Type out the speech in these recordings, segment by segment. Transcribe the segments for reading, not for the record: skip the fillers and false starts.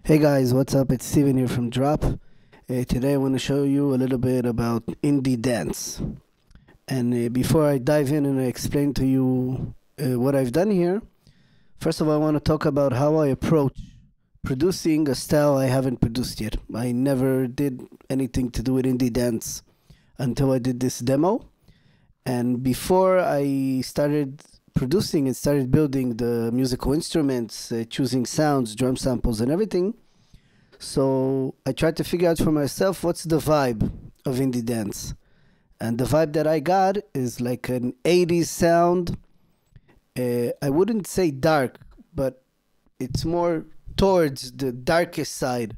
Hey guys, what's up? It's Steven here from Drop. Today I want to show you a little bit about indie dance. And before I dive in and I explain to you what I've done here, first of all, I want to talk about how I approach producing a style I haven't produced yet. I never did anything to do with indie dance until I did this demo. And before I started producing and started building the musical instruments, choosing sounds, drum samples, and everything. So I tried to figure out for myself what's the vibe of indie dance. And the vibe that I got is like an 80s sound. I wouldn't say dark, but it's more towards the darkest side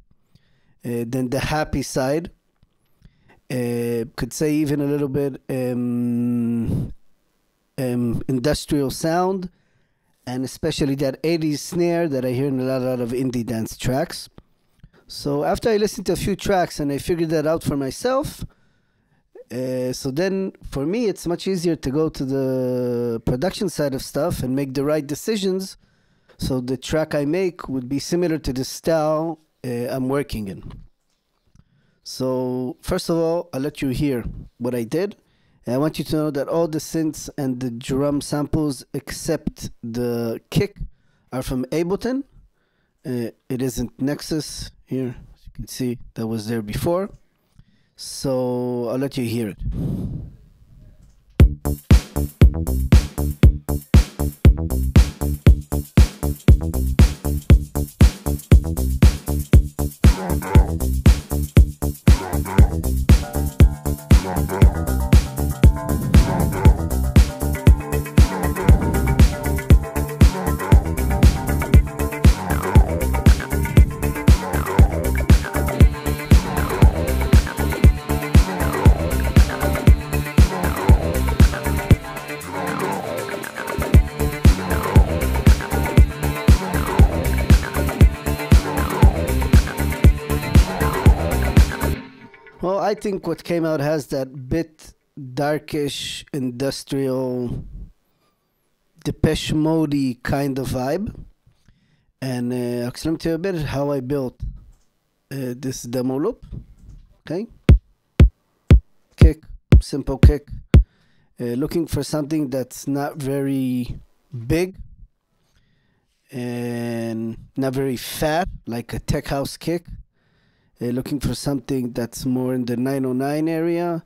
than the happy side. Could say even a little bit industrial sound, and especially that 80s snare that I hear in a lot of indie dance tracks. So after I listened to a few tracks and I figured that out for myself, so then for me it's much easier to go to the production side of stuff and make the right decisions, so the track I make would be similar to the style I'm working in. So first of all, I'll let you hear what I did. And I want you to know that all the synths and the drum samples except the kick are from Ableton. It isn't Nexus here, as you can see, that was there before. So I'll let you hear it. Well, I think what came out has that bit darkish, industrial, Depeche Mode kind of vibe. And I'll explain to you a bit how I built this demo loop. Okay, kick, simple kick. Looking for something that's not very big and not very fat, like a tech house kick. Looking for something that's more in the 909 area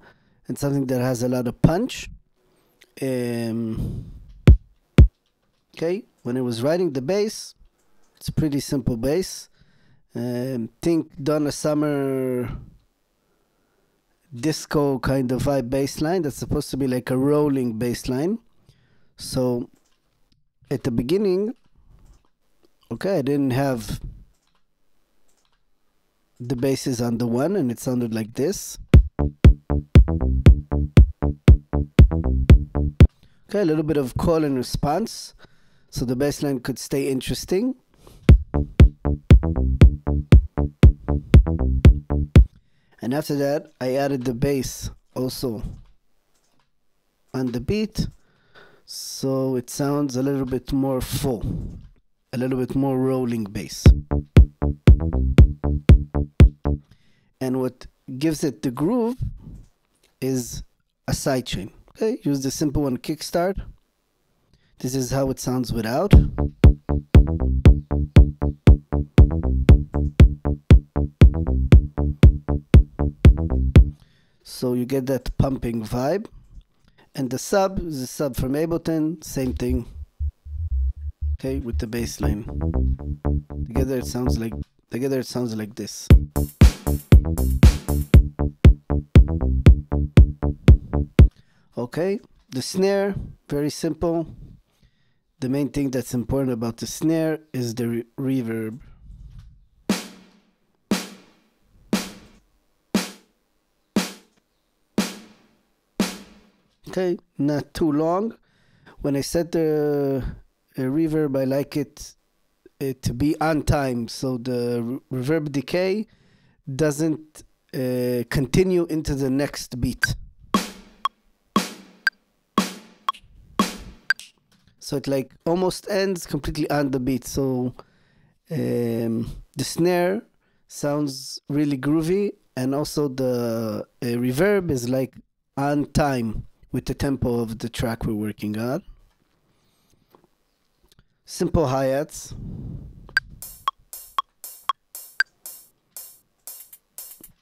and something that has a lot of punch. Okay, when I was writing the bass, it's a pretty simple bass. Think Donna Summer disco kind of vibe bass line that's supposed to be like a rolling bass line. So at the beginning, okay, I didn't have the basses on the one, and it sounded like this. Okay, a little bit of call and response, so the bass line could stay interesting. And after that, I added the bass also on the beat, so it sounds a little bit more full, a little bit more rolling bass. And what gives it the groove is a sidechain. Okay, use the simple one kickstart. This is how it sounds without. So you get that pumping vibe. And the sub is a sub from Ableton, same thing. Okay, with the bass line. Together it sounds like this. Okay, the snare, very simple. The main thing that's important about the snare is the reverb. Okay, not too long. When I set the reverb, I like it to be on time, so the reverb decay doesn't continue into the next beat. So it like almost ends completely on the beat. So the snare sounds really groovy, and also the reverb is like on time with the tempo of the track we're working on. Simple hi-hats.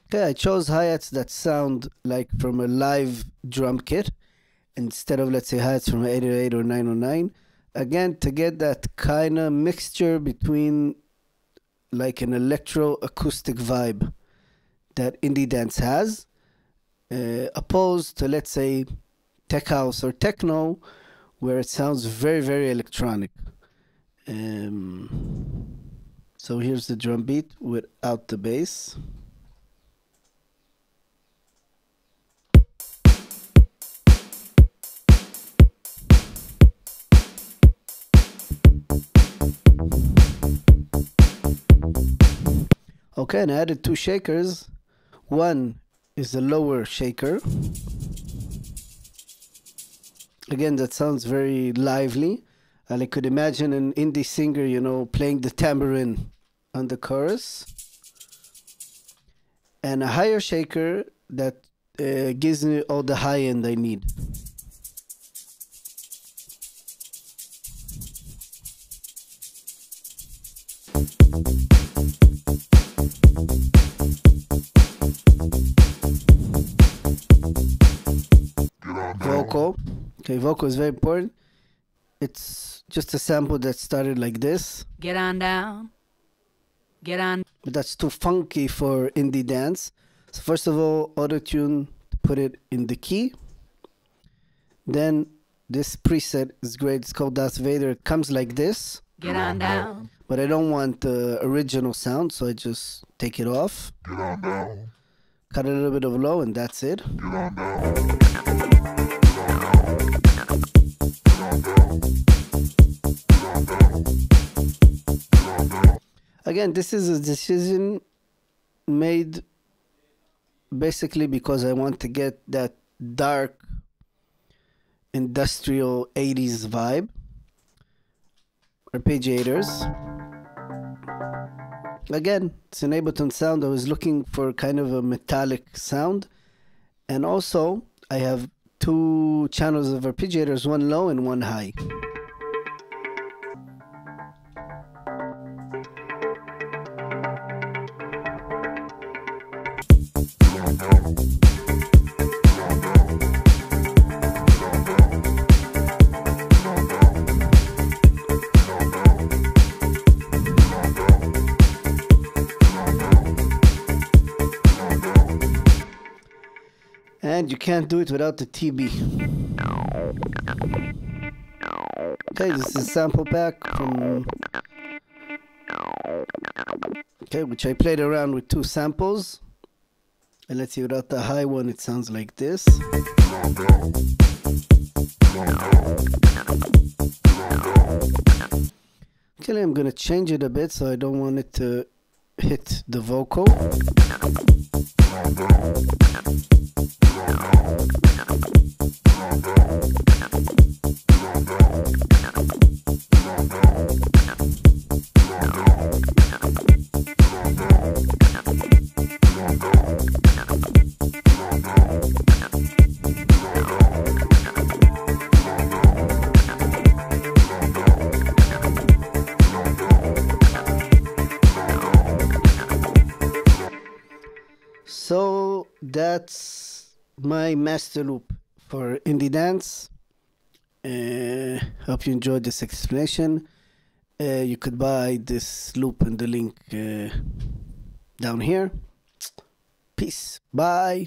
Okay, I chose hi-hats that sound like from a live drum kit instead of, let's say, hi-hats from 808 or 909. Again, to get that kind of mixture between like an electro-acoustic vibe that indie dance has, opposed to, let's say, tech house or techno, where it sounds very, very electronic. So here's the drum beat without the bass. Okay, and I added two shakers. One is the lower shaker. Again, that sounds very lively. And I could imagine an indie singer, you know, playing the tambourine on the chorus. And a higher shaker that gives me all the high end I need. Vocal. Okay, vocal is very important. It's just a sample that started like this. Get on down. Get on. But that's too funky for indie dance. So first of all, auto-tune to put it in the key. Then this preset is great. It's called Darth Vader. It comes like this. Get on down. But I don't want the original sound, so I just take it off. Get on down. Cut a little bit of low, and that's it. Get on down. Again, this is a decision made basically because I want to get that dark industrial 80s vibe. Arpeggiators. Again, it's an Ableton sound. I was looking for kind of a metallic sound. And also, I have two channels of arpeggiators, one low and one high. And you can't do it without the TB. Okay, this is a sample pack from... Okay, which I played around with two samples. And let's see, without the high one, it sounds like this. Okay, I'm gonna change it a bit so I don't want it to hit the vocal. So that's my master loop for indie dance. Hope you enjoyed this explanation. You could buy this loop in the link down here. Peace. Bye.